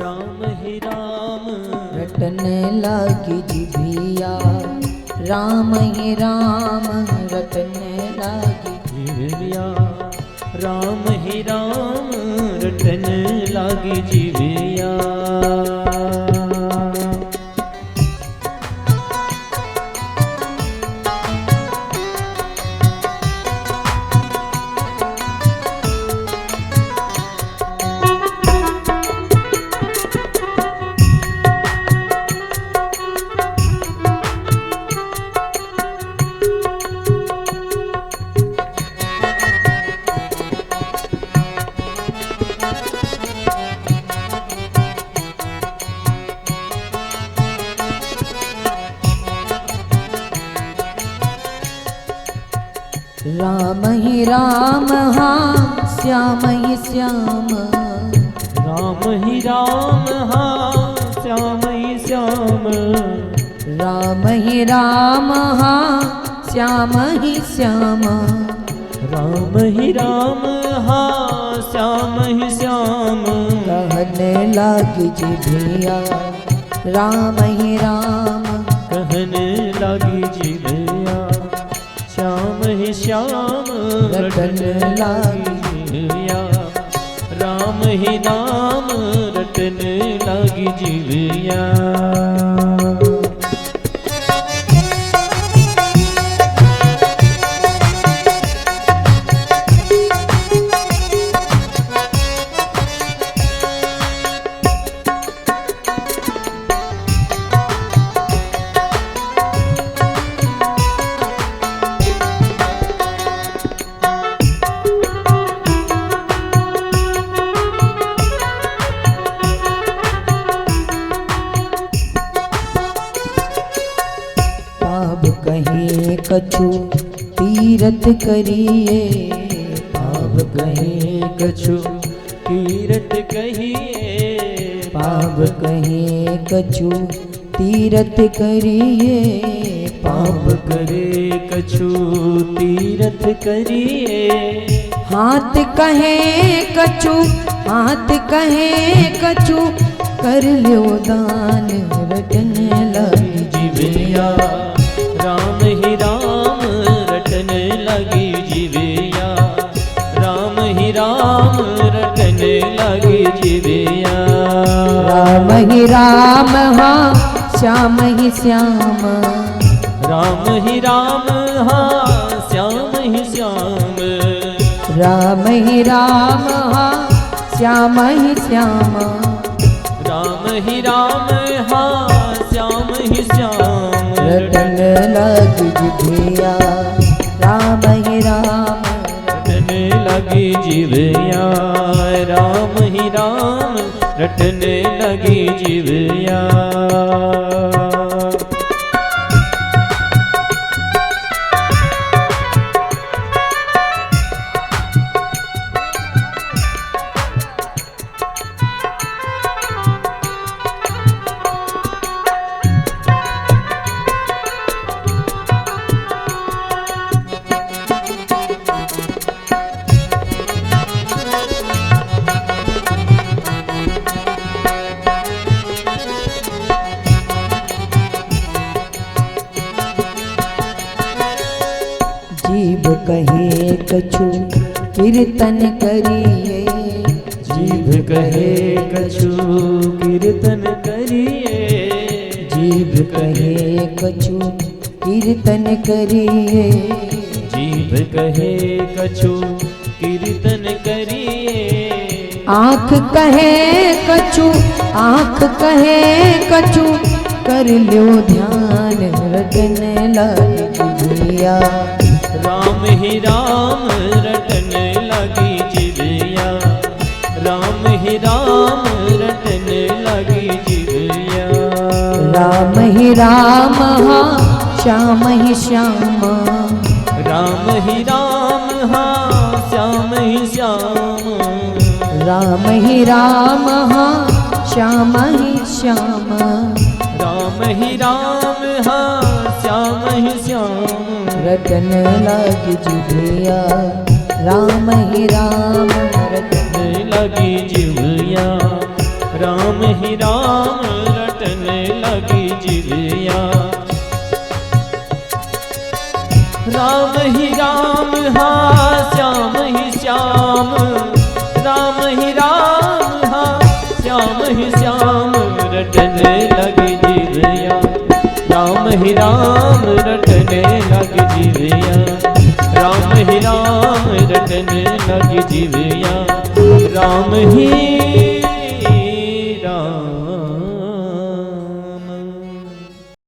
राम ही राम रटन लागी जिभिया, राम ही राम रटन लागी जिभिया, राम ही राम रटन लागी जिभिया। राम ही राम हाँ श्याम ही श्याम, राम ही राम हाँ श्याम ही श्याम, राम ही राम हाँ श्याम ही श्याम, राम ही राम हाँ श्याम ही श्याम। कहने लागी जिभिया, राम ही राम कहने लागी जिभिया, श्याम ही श्याम रटन लागी जिभिया, राम ही राम रटन लागी जिभिया। कहीं कछु तीरथ करिए, पाप कहीं कछु तीरथ कहिए, पाप कहीं कछु तीरथ करिए, पाप करे कछु तीरथ करिए। हाथ कहे कछु, हाथ कहे कछु कर लो दान रटन लागी जिभिया, राम ही राम रटन लगी जिभिया, राम ही राम रटन लगी जिभिया। राम ही राम हाँ श्याम ही श्याम, राम ही राम हाँ श्याम ही श्याम, राम ही राम हाँ श्याम ही श्याम, राम ही राम हाँ श्याम ही श्याम। रटन लागी जिभिया, राम ही राम रटन लगी जिभिया, राम ही राम रटन लगी जिभिया। जीभ कहे कछु कीर्तन करिए, जीभ कहे कछु कीर्तन करिए, जीभ कहे कछु कीर्तन करिए, जीभ कहे कछु कीर्तन करिए। आँख कहे कछु, आँख कहे कछु कर लो ध्यान रटन लागी जिभिया, राम ही राम रटन लगी जिभिया, राम ही राम रटन लगी जिभिया। राम ही राम हाँ श्याम ही श्याम, राम ही राम हाँ श्याम ही श्याम, राम ही राम हाँ श्याम ही श्याम, राम ही राम हाँ श्याम ही श्याम। रटन लागी जिभिया, राम ही राम रटन लगी जिभिया, राम ही राम रटने लगी जिविया। राम ही राम हाँ श्याम ही श्याम, राम ही राम हाँ श्याम ही श्याम रटने लगी जिविया। राम ही राम रटने लगी जिविया, राम ही राम रटने लगी जिविया। राम ही